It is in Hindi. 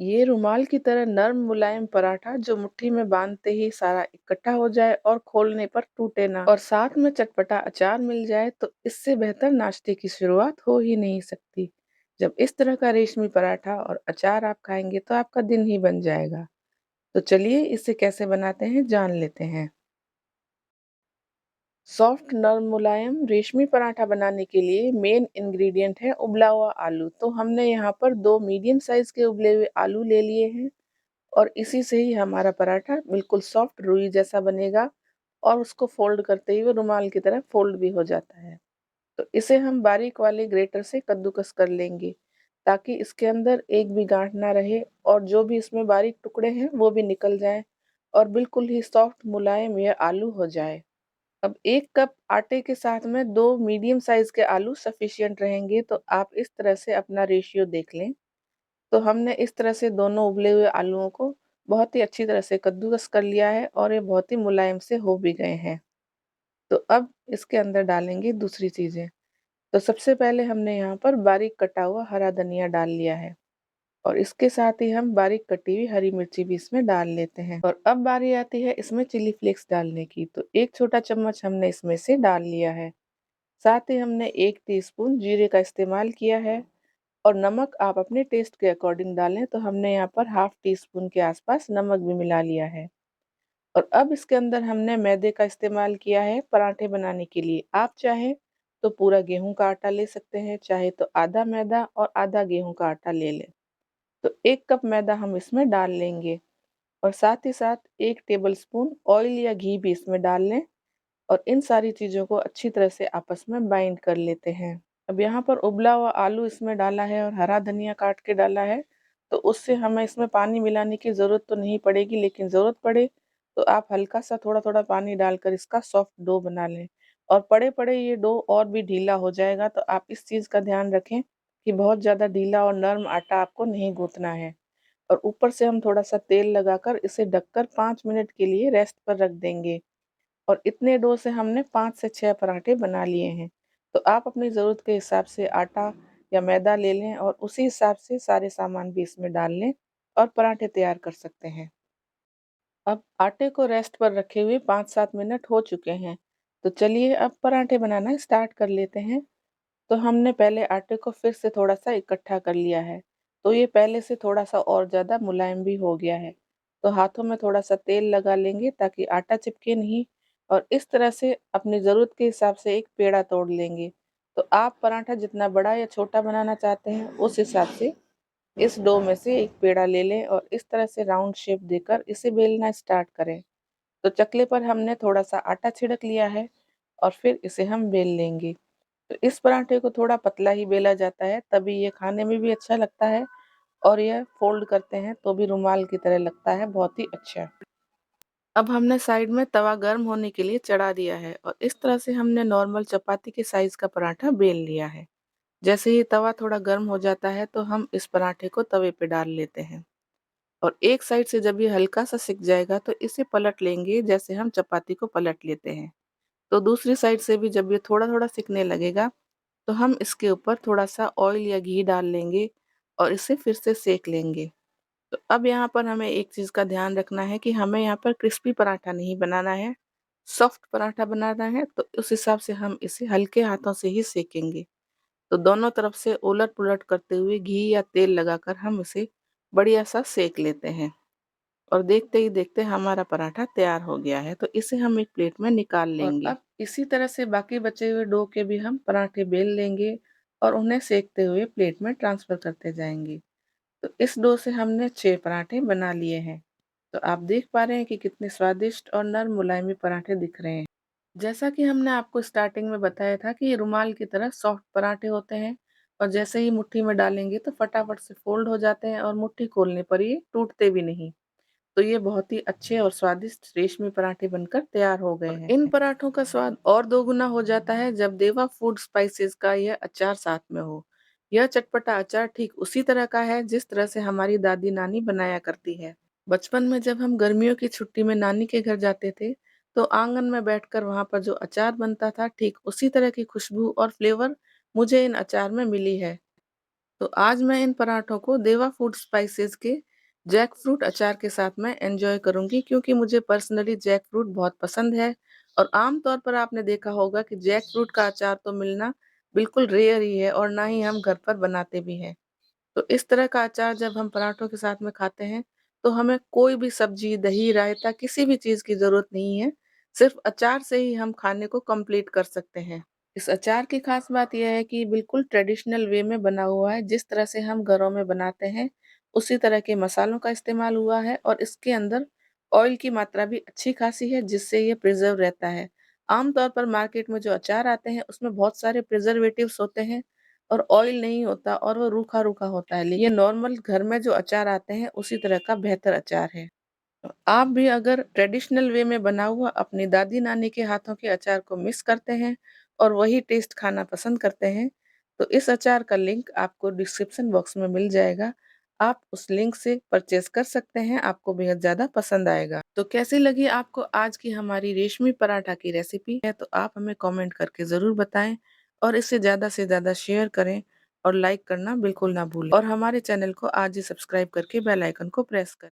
ये रुमाल की तरह नर्म मुलायम पराठा जो मुट्ठी में बांधते ही सारा इकट्ठा हो जाए और खोलने पर टूटे ना और साथ में चटपटा अचार मिल जाए तो इससे बेहतर नाश्ते की शुरुआत हो ही नहीं सकती। जब इस तरह का रेशमी पराठा और अचार आप खाएंगे तो आपका दिन ही बन जाएगा। तो चलिए इसे कैसे बनाते हैं जान लेते हैं। सॉफ्ट नर्म मुलायम रेशमी पराठा बनाने के लिए मेन इंग्रेडिएंट है उबला हुआ आलू। तो हमने यहाँ पर 2 मीडियम साइज के उबले हुए आलू ले लिए हैं और इसी से ही हमारा पराठा बिल्कुल सॉफ्ट रुई जैसा बनेगा और उसको फोल्ड करते हुए रुमाल की तरह फोल्ड भी हो जाता है। तो इसे हम बारीक वाले ग्रेटर से कद्दूकस कर लेंगे ताकि इसके अंदर एक भी गांठ ना रहे और जो भी इसमें बारीक टुकड़े हैं वो भी निकल जाएं और बिल्कुल ही सॉफ्ट मुलायम यह आलू हो जाए। अब 1 कप आटे के साथ में 2 मीडियम साइज के आलू सफिशिएंट रहेंगे। तो आप इस तरह से अपना रेशियो देख लें। तो हमने इस तरह से दोनों उबले हुए आलूओं को बहुत ही अच्छी तरह से कद्दूकस कर लिया है और ये बहुत ही मुलायम से हो भी गए हैं। तो अब इसके अंदर डालेंगे दूसरी चीज़ें। तो सबसे पहले हमने यहाँ पर बारीक कटा हुआ हरा धनिया डाल लिया है और इसके साथ ही हम बारीक कटी हुई हरी मिर्ची भी इसमें डाल लेते हैं। और अब बारी आती है इसमें चिली फ्लेक्स डालने की। तो 1 छोटा चम्मच हमने इसमें से डाल लिया है। साथ ही हमने 1 टीस्पून जीरे का इस्तेमाल किया है और नमक आप अपने टेस्ट के अकॉर्डिंग डालें। तो हमने यहाँ पर हाफ टी स्पून के आसपास नमक भी मिला लिया है। और अब इसके अंदर हमने मैदे का इस्तेमाल किया है पराठे बनाने के लिए। आप चाहें तो पूरा गेहूं का आटा ले सकते हैं, चाहे तो आधा मैदा और आधा गेहूं का आटा ले लें। तो 1 कप मैदा हम इसमें डाल लेंगे और साथ ही साथ 1 टेबलस्पून ऑयल या घी भी इसमें डाल लें और इन सारी चीज़ों को अच्छी तरह से आपस में बाइंड कर लेते हैं। अब यहाँ पर उबला हुआ आलू इसमें डाला है और हरा धनिया काट के डाला है। तो उससे हमें इसमें पानी मिलाने की ज़रूरत तो नहीं पड़ेगी, लेकिन ज़रूरत पड़े तो आप हल्का सा थोड़ा-थोड़ा पानी डालकर इसका सॉफ्ट डो बना लें। और पड़े-पड़े ये डो और भी ढीला हो जाएगा। तो आप इस चीज़ का ध्यान रखें कि बहुत ज़्यादा ढीला और नर्म आटा आपको नहीं गूँथना है। और ऊपर से हम थोड़ा-सा तेल लगाकर इसे ढककर 5 मिनट के लिए रेस्ट पर रख देंगे। और इतने डो से हमने 5 से 6 पराठे बना लिए हैं। तो आप अपनी ज़रूरत के हिसाब से आटा या मैदा ले लें और उसी हिसाब से सारे सामान भी इसमें डाल लें और पराठे तैयार कर सकते हैं। अब आटे को रेस्ट पर रखे हुए 5-7 मिनट हो चुके हैं। तो चलिए अब पराठे बनाना स्टार्ट कर लेते हैं। तो हमने पहले आटे को फिर से थोड़ा-सा इकट्ठा कर लिया है। तो ये पहले से थोड़ा-सा और ज़्यादा मुलायम भी हो गया है। तो हाथों में थोड़ा-सा तेल लगा लेंगे ताकि आटा चिपके नहीं और इस तरह से अपनी ज़रूरत के हिसाब से एक पेड़ा तोड़ लेंगे। तो आप पराठा जितना बड़ा या छोटा बनाना चाहते हैं, उस हिसाब से इस डो में से एक पेड़ा ले लें और इस तरह से राउंड शेप देकर इसे बेलना स्टार्ट करें। तो चकले पर हमने थोड़ा-सा आटा छिड़क लिया है और फिर इसे हम बेल लेंगे। तो इस पराठे को थोड़ा पतला ही बेला जाता है, तभी ये खाने में भी अच्छा लगता है और यह फोल्ड करते हैं तो भी रुमाल की तरह लगता है, बहुत ही अच्छा। अब हमने साइड में तवा गर्म होने के लिए चढ़ा दिया है और इस तरह से हमने नॉर्मल चपाती के साइज का पराठा बेल लिया है। जैसे ही तवा थोड़ा गर्म हो जाता है तो हम इस पराठे को तवे पे डाल लेते हैं और एक साइड से जब ये हल्का सा सिक जाएगा तो इसे पलट लेंगे, जैसे हम चपाती को पलट लेते हैं। तो दूसरी साइड से भी जब ये थोड़ा-थोड़ा सिकने लगेगा तो हम इसके ऊपर थोड़ा-सा ऑयल या घी डाल लेंगे और इसे फिर से सेक लेंगे। तो अब यहाँ पर हमें एक चीज़ का ध्यान रखना है कि हमें यहाँ पर क्रिस्पी पराठा नहीं बनाना है, सॉफ्ट पराठा बनाना है। तो उस हिसाब से हम इसे हल्के हाथों से ही सेकेंगे। तो दोनों तरफ से उलट-पुलट करते हुए घी या तेल लगाकर हम इसे बढ़िया-सा सेक लेते हैं और देखते ही देखते हमारा पराठा तैयार हो गया है। तो इसे हम एक प्लेट में निकाल लेंगे। और अब इसी तरह से बाकी बचे हुए डो के भी हम पराठे बेल लेंगे और उन्हें सेकते हुए प्लेट में ट्रांसफ़र करते जाएँगे। तो इस डो से हमने 6 पराठे बना लिए हैं। तो आप देख पा रहे हैं कि कितने स्वादिष्ट और नर्म मुलायमी पराठे दिख रहे हैं। जैसा कि हमने आपको स्टार्टिंग में बताया था कि ये रुमाल की तरह सॉफ्ट पराठे होते हैं और जैसे ही मुट्ठी में डालेंगे तो फटाफट से फोल्ड हो जाते हैं और मुट्ठी खोलने पर ये टूटते भी नहीं। तो ये बहुत ही अच्छे और स्वादिष्ट रेशमी पराठे बनकर तैयार हो गए हैं। इन पराठों का स्वाद और दोगुना हो जाता है जब देवा फूड स्पाइसेस का यह अचार साथ में हो। यह चटपटा अचार ठीक उसी तरह का है जिस तरह से हमारी दादी नानी बनाया करती है। बचपन में जब हम गर्मियों की छुट्टी में नानी के घर जाते थे तो आंगन में बैठकर वहां पर जो अचार बनता था, ठीक उसी तरह की खुशबू और फ्लेवर मुझे इन अचार में मिली है। तो आज मैं इन पराठों को देवा फूड स्पाइसेस के जैक फ्रूट अचार के साथ मैं एन्जॉय करूँगी क्योंकि मुझे पर्सनली जैक फ्रूट बहुत पसंद है और आम तौर पर आपने देखा होगा कि जैक फ्रूट का अचार तो मिलना बिल्कुल रेयर ही है और ना ही हम घर पर बनाते भी हैं। तो इस तरह का अचार जब हम पराठों के साथ में खाते हैं, तो हमें कोई भी सब्ज़ी, दही, रायता किसी भी चीज़ की ज़रूरत नहीं है। सिर्फ़ अचार से ही हम खाने को कंप्लीट कर सकते हैं। इस अचार की ख़ास बात ये है कि बिल्कुल ट्रेडिशनल वे में बना हुआ है, जिस तरह से हम घरों में बनाते हैं, उसी तरह के मसालों का इस्तेमाल हुआ है और इसके अंदर ऑयल की मात्रा भी अच्छी खासी है, जिससे ये प्रिज़र्व रहता है। आम तौर पर मार्केट में जो अचार आते हैं, उसमें बहुत सारे प्रिज़र्वेटिव्स होते हैं और ऑयल नहीं होता और वो रूखा-रूखा होता है। ये नॉर्मल घर में जो अचार आते हैं, उसी तरह का बेहतर अचार है। आप भी अगर ट्रेडिशनल वे में बना हुआ अपनी दादी-नानी के हाथों के अचार को मिस करते हैं और वही टेस्ट खाना पसंद करते हैं, तो इस अचार का लिंक आपको डिस्क्रिप्शन बॉक्स में मिल जाएगा। आप उस लिंक से परचेज़ कर सकते हैं, आपको बेहद ज़्यादा पसंद आएगा। तो कैसी लगी आपको आज की हमारी रेशमी पराठा की रेसिपी है, तो आप हमें कमेंट करके ज़रूर बताएँ और इसे ज़्यादा से ज़्यादा शेयर करें और लाइक करना बिल्कुल ना भूलें और हमारे चैनल को आज ही सब्सक्राइब करके बेल आइकन को प्रेस करें।